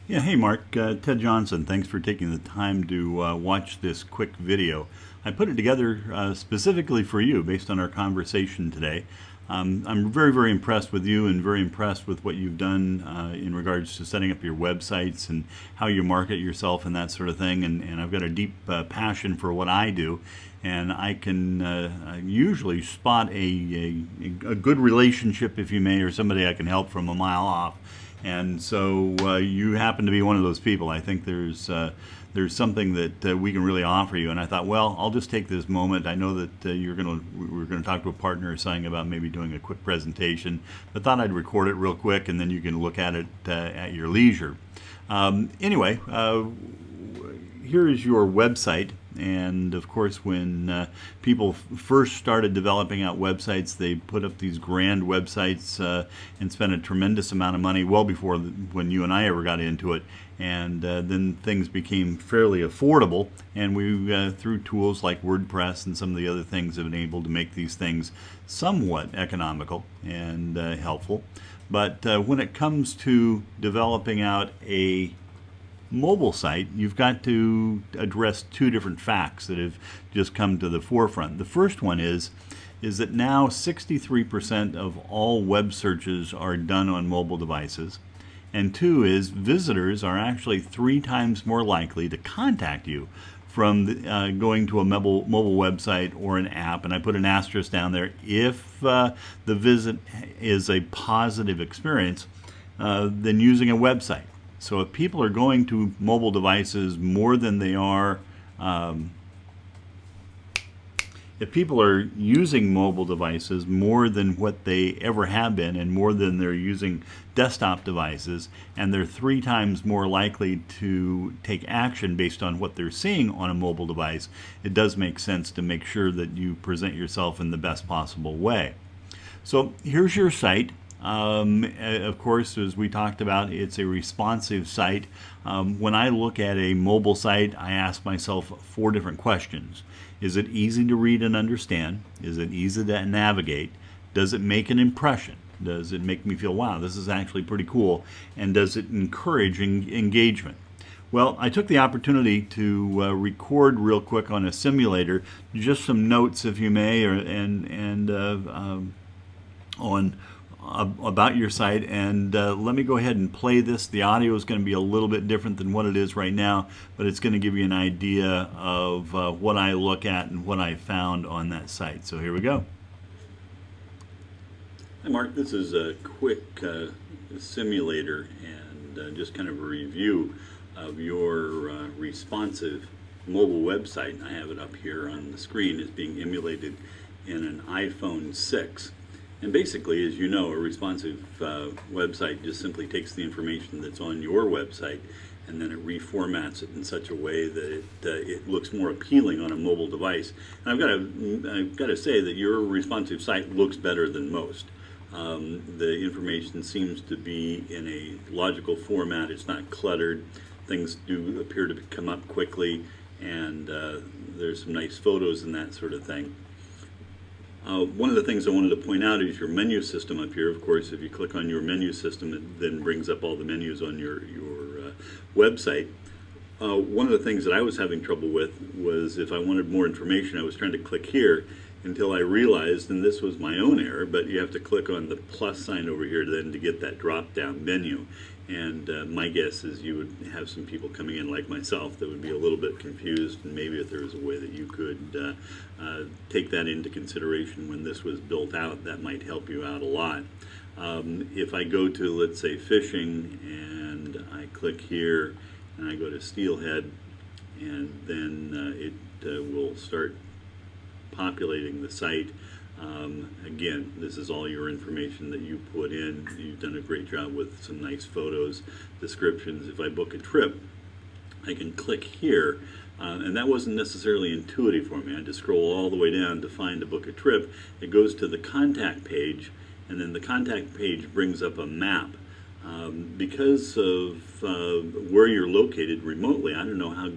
Yeah, hey Mark, Ted Johnson. Thanks for taking the time to watch this quick video. I put it together specifically for you based on our conversation today. I'm very, very impressed with you and very impressed with what you've done in regards to setting up your websites and how you market yourself and that sort of thing. And I've got a deep passion for what I do. And I can usually spot a good relationship, if you may, or somebody I can help from a mile off. And so you happen to be one of those people. I think there's something that we can really offer you. And I thought, well, I'll just take this moment. I know that we're gonna talk to a partner or something about maybe doing a quick presentation, but thought I'd record it real quick, and then you can look at it at your leisure. Anyway, here is your website. And of course, when people first started developing out websites, they put up these grand websites and spent a tremendous amount of money well before when you and I ever got into it. And then things became fairly affordable, and we, through tools like WordPress and some of the other things, have been able to make these things somewhat economical and helpful. But when it comes to developing out a mobile site, you've got to address two different facts that have just come to the forefront. The first one is that now 63% of all web searches are done on mobile devices. And two is visitors are actually 3 times more likely to contact you from going to a mobile website or an app, and I put an asterisk down there, if the visit is a positive experience, than using a website. So if people are going to mobile devices more than they are, if people are using mobile devices more than what they ever have been and more than they're using desktop devices, and they're 3 times more likely to take action based on what they're seeing on a mobile device, it does make sense to make sure that you present yourself in the best possible way. So here's your site. Of course, as we talked about, it's a responsive site. When I look at a mobile site, I ask myself 4 different questions. Is it easy to read and understand? Is it easy to navigate? Does it make an impression? Does it make me feel, wow, this is actually pretty cool? And does it encourage engagement? Well, I took the opportunity to record real quick on a simulator, just some notes, if you may, on about your site, and let me go ahead and play this. The audio is going to be a little bit different than what it is right now, but it's going to give you an idea of what I look at and what I found on that site. So here we go. Hi Mark, this is a quick simulator and just kind of a review of your responsive mobile website. I have it up here on the screen. It's being emulated in an iPhone 6. And basically, as you know, a responsive website just simply takes the information that's on your website and then it reformats it in such a way that it looks more appealing on a mobile device. And I've got to say that your responsive site looks better than most. The information seems to be in a logical format. It's not cluttered. Things do appear to come up quickly, and there's some nice photos and that sort of thing. One of the things I wanted to point out is your menu system up here. Of course, if you click on your menu system, it then brings up all the menus on your website. One of the things that I was having trouble with was if I wanted more information, I was trying to click here until I realized, and this was my own error, but you have to click on the plus sign over here then to get that drop-down menu. And my guess is you would have some people coming in like myself that would be a little bit confused, and maybe if there was a way that you could take that into consideration when this was built out, that might help you out a lot. If I go to, let's say, fishing, and I click here, and I go to steelhead, and then it will start populating the site. Again, this is all your information that you put in. You've done a great job with some nice photos, descriptions. If I book a trip, I can click here, and that wasn't necessarily intuitive for me. I had to scroll all the way down to find to book a trip. It goes to the contact page, and then the contact page brings up a map. Because of where you're located remotely, I don't know how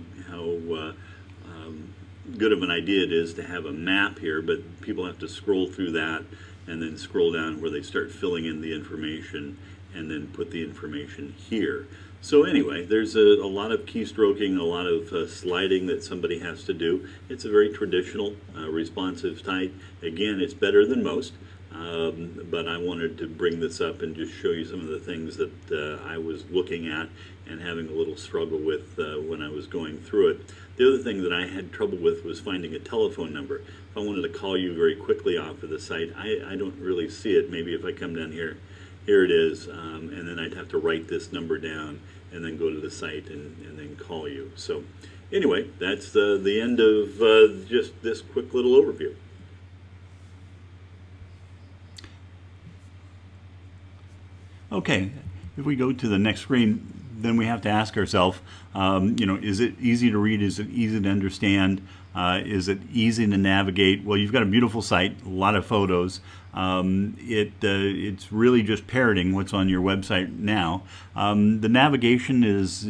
good of an idea it is to have a map here, but people have to scroll through that and then scroll down where they start filling in the information, and then put the information here. So anyway, there's a lot of keystroking, a lot of sliding that somebody has to do. It's a very traditional responsive site. Again, it's better than most, but I wanted to bring this up and just show you some of the things that I was looking at and having a little struggle with when I was going through it. The other thing that I had trouble with was finding a telephone number. If I wanted to call you very quickly off of the site, I don't really see it. Maybe if I come down here, here it is, and then I'd have to write this number down and then go to the site and then call you. So anyway, that's the end of just this quick little overview. Okay, if we go to the next screen, then we have to ask ourselves, is it easy to read? Is it easy to understand? Is it easy to navigate? Well, you've got a beautiful site, a lot of photos. It's really just parroting what's on your website now. The navigation is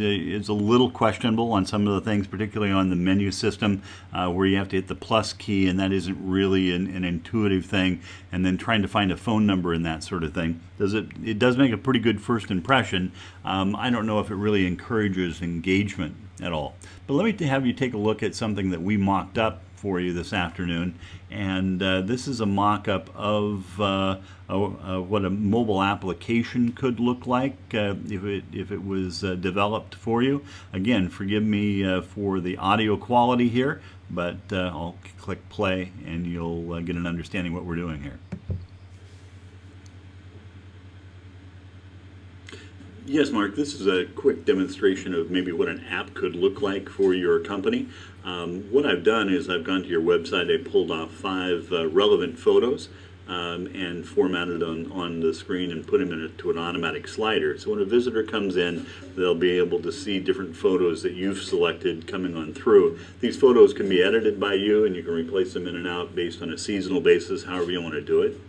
a little questionable on some of the things, particularly on the menu system, where you have to hit the plus key, and that isn't really an intuitive thing. And then trying to find a phone number and that sort of thing. It does make a pretty good first impression. I don't know if it really encourages engagement at all. But let me have you take a look at something that we mocked up for you this afternoon, and this is a mock-up of what a mobile application could look like if it was developed for you. Again, forgive me for the audio quality here, but I'll click play and you'll get an understanding what we're doing here. Yes, Mark, this is a quick demonstration of maybe what an app could look like for your company. What I've done is I've gone to your website, I pulled off 5 relevant photos and formatted on the screen and put them into an automatic slider. So when a visitor comes in, they'll be able to see different photos that you've selected coming on through. These photos can be edited by you, and you can replace them in and out based on a seasonal basis, however you want to do it.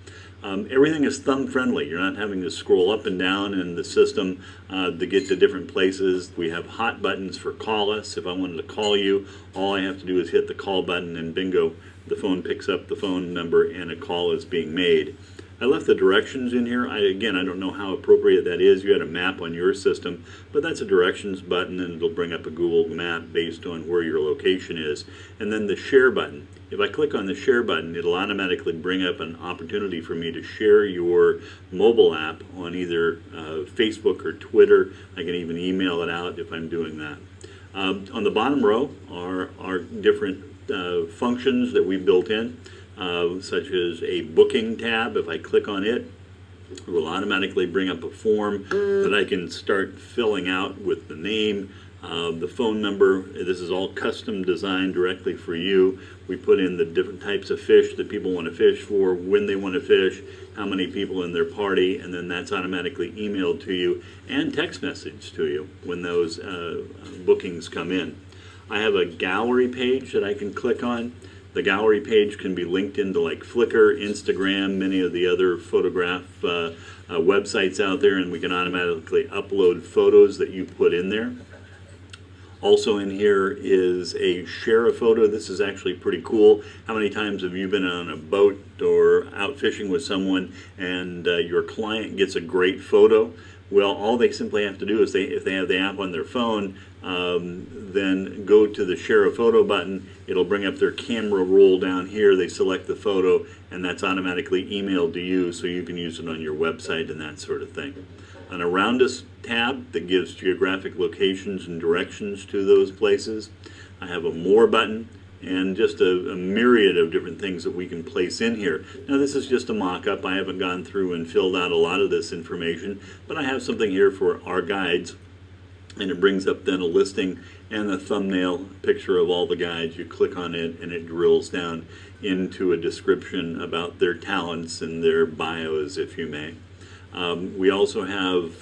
Everything is thumb friendly. You're not having to scroll up and down in the system to get to different places. We have hot buttons for call us. If I wanted to call you, all I have to do is hit the call button and bingo, the phone picks up the phone number and a call is being made. I left the directions in here. Again, I don't know how appropriate that is. You had a map on your system, but that's a directions button and it'll bring up a Google map based on where your location is. And then the share button. If I click on the share button, it'll automatically bring up an opportunity for me to share your mobile app on either Facebook or Twitter. I can even email it out if I'm doing that. On the bottom row are different functions that we built in, such as a booking tab. If I click on it, it will automatically bring up a form that I can start filling out with the name, the phone number. This is all custom designed directly for you. We put in the different types of fish that people want to fish for, when they want to fish, how many people in their party, and then that's automatically emailed to you and text message to you when those bookings come in. I have a gallery page that I can click on. The gallery page can be linked into like Flickr, Instagram, many of the other photograph websites out there, and we can automatically upload photos that you put in there. Also in here is a share a photo. This is actually pretty cool. How many times have you been on a boat or out fishing with someone and your client gets a great photo? Well, all they simply have to do is if they have the app on their phone, then go to the share a photo button. It'll bring up their camera roll down here. They select the photo and that's automatically emailed to you so you can use it on your website and that sort of thing. An Around Us tab that gives geographic locations and directions to those places. I have a More button and just a myriad of different things that we can place in here. Now this is just a mock-up. I haven't gone through and filled out a lot of this information, but I have something here for our guides, and it brings up then a listing and a thumbnail picture of all the guides. You click on it and it drills down into a description about their talents and their bios, if you may. We also have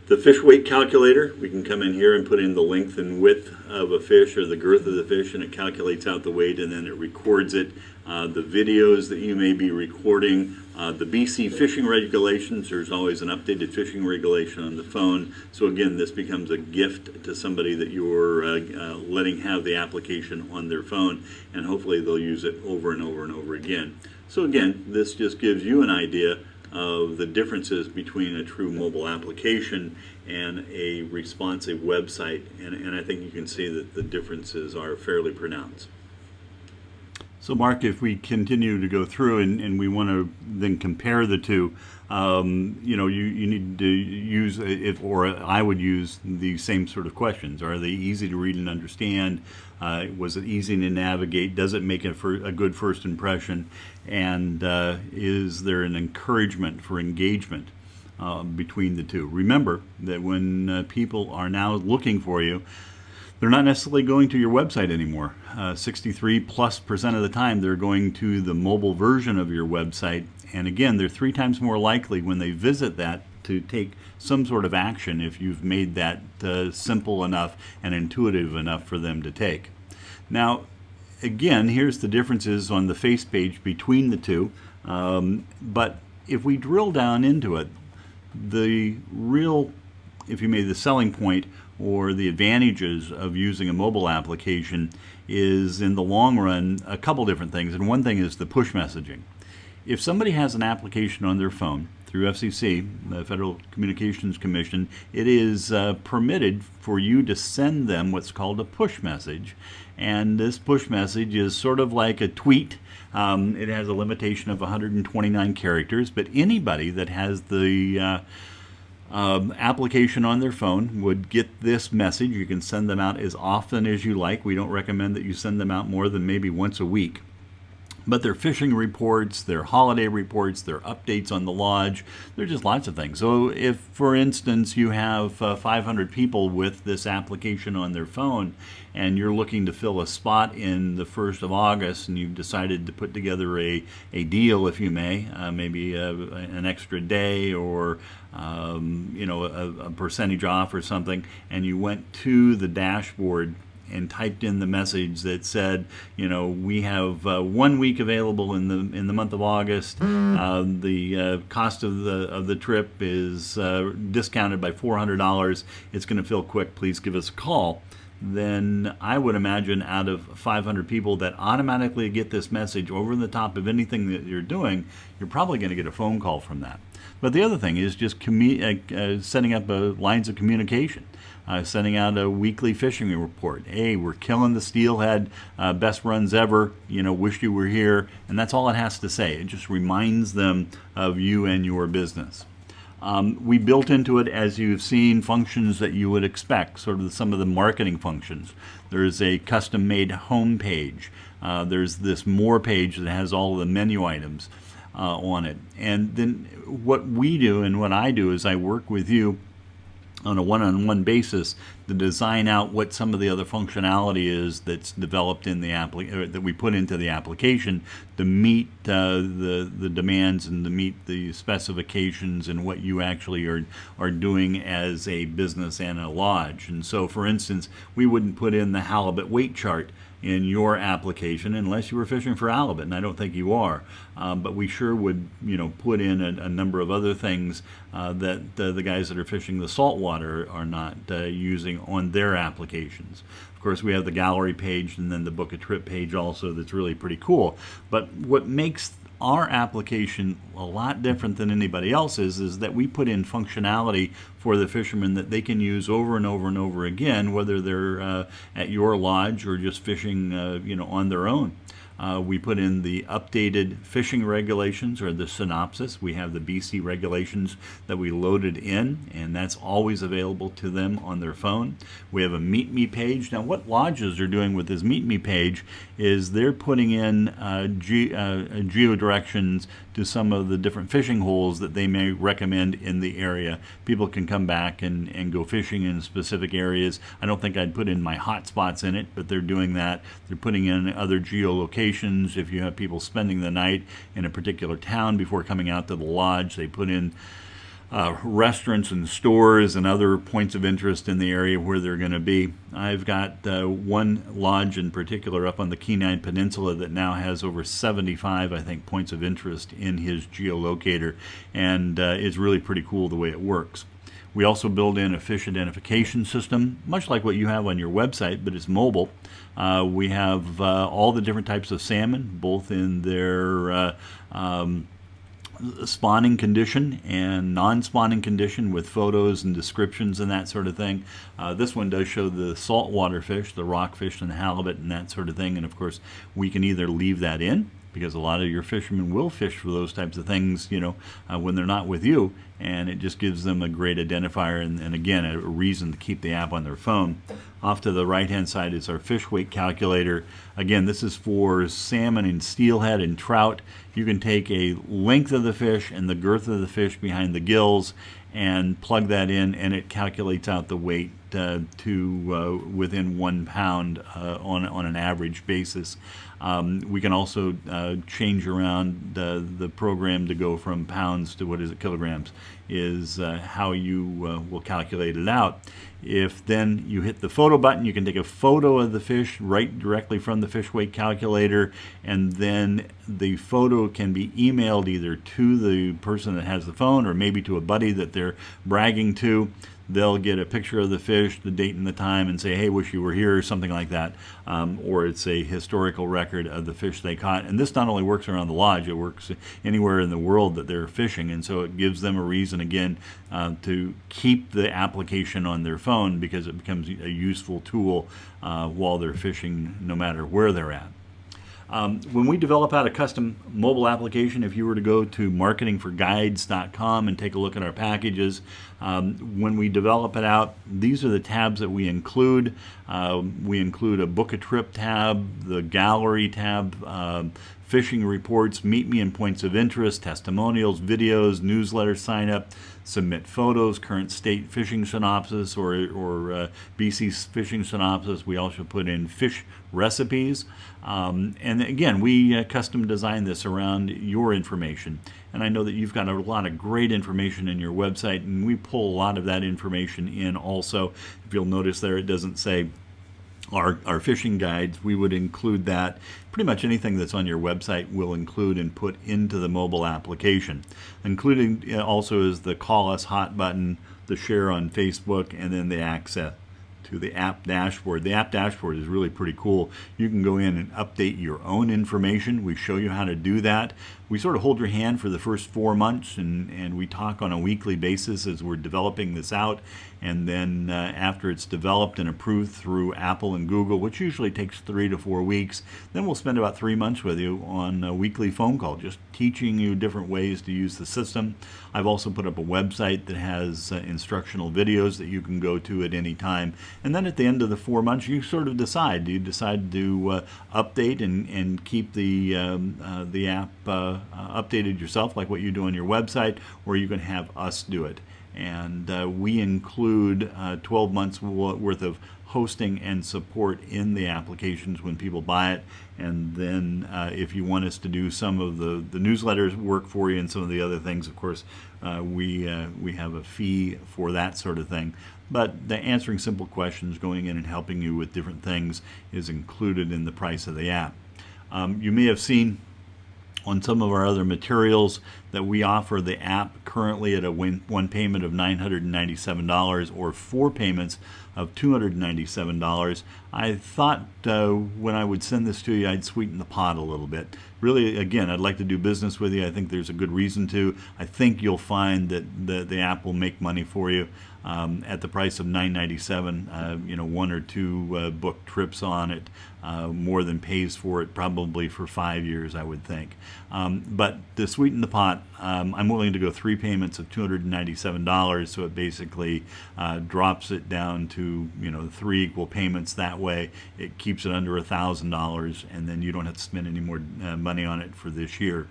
the fish weight calculator. We can come in here and put in the length and width of a fish or the girth of the fish, and it calculates out the weight and then it records it. The videos that you may be recording, the BC fishing regulations. There's always an updated fishing regulation on the phone. So again, this becomes a gift to somebody that you're letting have the application on their phone, and hopefully they'll use it over and over and over again. So again, this just gives you an idea of the differences between a true mobile application and a responsive website, and I think you can see that the differences are fairly pronounced. So Mark, if we continue to go through and we want to then compare the two, you need to use, or I would use the same sort of questions. Are they easy to read and understand? Was it easy to navigate? Does it make a good first impression? And is there an encouragement for engagement between the two? Remember that when people are now looking for you, they're not necessarily going to your website anymore. 63+% of the time they're going to the mobile version of your website. And again, they're 3 times more likely when they visit that to take some sort of action if you've made that simple enough and intuitive enough for them to take. Now, again, here's the differences on the face page between the two. But if we drill down into it, the real, if you made the selling point or the advantages of using a mobile application is, in the long run, a couple different things. And one thing is the push messaging. If somebody has an application on their phone through FCC, the Federal Communications Commission, it is permitted for you to send them what's called a push message. And this push message is sort of like a tweet. It has a limitation of 129 characters, but anybody that has the application on their phone would get this message. You can send them out as often as you like. We don't recommend that you send them out more than maybe once a week. But their fishing reports, their holiday reports, their updates on the lodge, they're just lots of things. So if, for instance, you have 500 people with this application on their phone and you're looking to fill a spot in the 1st of August and you've decided to put together a deal, if you may, maybe an extra day or a percentage off or something, and you went to the dashboard and typed in the message that said, we have 1 week available in the month of August. The cost of the trip is discounted by $400. It's going to fill quick. Please give us a call. Then I would imagine out of 500 people that automatically get this message over the top of anything that you're doing, you're probably going to get a phone call from that. But the other thing is just setting up lines of communication. Sending out a weekly fishing report. Hey, we're killing the steelhead, best runs ever, wish you were here. And that's all it has to say. It just reminds them of you and your business. We built into it, as you've seen, functions that you would expect, sort of some of the marketing functions. There's a custom-made home page. There's this more page that has all of the menu items on it. And then what we do and what I do is I work with you on a one-on-one basis to design out what some of the other functionality is that's developed in the that we put into the application to meet the demands and to meet the specifications and what you actually are doing as a business and a lodge. And so, for instance, we wouldn't put in the halibut weight chart in your application unless you were fishing for halibut, and I don't think you are. But we sure would, put in a number of other things that the guys that are fishing the saltwater are not using on their applications. Of course, we have the gallery page and then the book a trip page also that's really pretty cool. But what makes our application a lot different than anybody else's is that we put in functionality for the fishermen that they can use over and over and over again, whether they're at your lodge or just fishing on their own. We put in the updated fishing regulations, or the synopsis. We have the BC regulations that we loaded in, and that's always available to them on their phone. We have a Meet Me page. Now, what lodges are doing with this Meet Me page is they're putting in geo directions to some of the different fishing holes that they may recommend in the area. People can come back and go fishing in specific areas. I don't think I'd put in my hot spots in it, but they're doing that. They're putting in other geolocations. If you have people spending the night in a particular town before coming out to the lodge, they put in restaurants and stores and other points of interest in the area where they're going to be. I've got one lodge in particular up on the Kenai Peninsula that now has over 75, I think, points of interest in his geolocator, and it's really pretty cool the way it works. We also build in a fish identification system, much like what you have on your website, but it's mobile. We have all the different types of salmon, both in their spawning condition and non-spawning condition with photos and descriptions and that sort of thing. This one does show the saltwater fish, the rockfish and the halibut and that sort of thing. And of course, we can either leave that in, because a lot of your fishermen will fish for those types of things, when they're not with you, and it just gives them a great identifier and again, a reason to keep the app on their phone. Off to the right-hand side is our fish weight calculator. Again, this is for salmon and steelhead and trout. You can take a length of the fish and the girth of the fish behind the gills and plug that in, and it calculates out the weight to within 1 pound on an average basis. We can also change around the program to go from pounds to kilograms, is how you will calculate it out. If then you hit the photo button, you can take a photo of the fish right directly from the fish weight calculator, and then the photo can be emailed either to the person that has the phone or maybe to a buddy that they're bragging to. They'll get a picture of the fish, the date and the time, and say, hey, wish you were here, or something like that. Or it's a historical record of the fish they caught. And this not only works around the lodge, it works anywhere in the world that they're fishing. And so it gives them a reason, again, to keep the application on their phone, because it becomes a useful tool while they're fishing, no matter where they're at. When we develop out a custom mobile application, if you were to go to marketingforguides.com and take a look at our packages, when we develop it out, these are the tabs that we include. We include a book a trip tab, the gallery tab, fishing reports, meet me and points of interest, testimonials, videos, newsletter sign up, submit photos, current state fishing synopsis or BC fishing synopsis. We also put in fish recipes. And again, we custom design this around your information. And I know that you've got a lot of great information in your website, and we pull a lot of that information in also. If you'll notice there, it doesn't say our fishing guides. We would include that. Pretty much anything that's on your website we'll include and put into the mobile application. Including also is the Call Us Hot button, the share on Facebook, and then the access to the app dashboard. The app dashboard is really pretty cool. You can go in and update your own information. We show you how to do that. We sort of hold your hand for the first 4 months, and we talk on a weekly basis as we're developing this out. And then after it's developed and approved through Apple and Google, which usually takes 3 to 4 weeks, then we'll spend about 3 months with you on a weekly phone call, just teaching you different ways to use the system. I've also put up a website that has instructional videos that you can go to at any time. And then at the end of the 4 months, you sort of decide. Do you decide to update and keep the app updated yourself, like what you do on your website, or you can have us do it? And we include 12 months worth of hosting and support in the applications when people buy it. And then if you want us to do some of the newsletters work for you and some of the other things, of course, we have a fee for that sort of thing. But the answering simple questions, going in and helping you with different things, is included in the price of the app. You may have seen on some of our other materials that we offer the app currently at a one payment of $997 or 4 payments of $297. I thought when I would send this to you, I'd sweeten the pot a little bit. Really, again, I'd like to do business with you. I think there's a good reason to. I think you'll find that the app will make money for you. At the price of $997, 1 or 2 book trips on it more than pays for it, probably for 5 years, I would think. But to sweeten the pot, I'm willing to go 3 payments of $297, so it basically drops it down to 3 equal payments. That way, it keeps it under $1,000, and then you don't have to spend any more money on it for this year.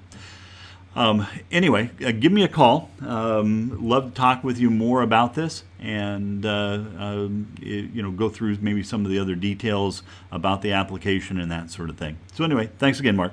Anyway, give me a call. Love to talk with you more about this, and go through maybe some of the other details about the application and that sort of thing. So anyway, thanks again, Mark.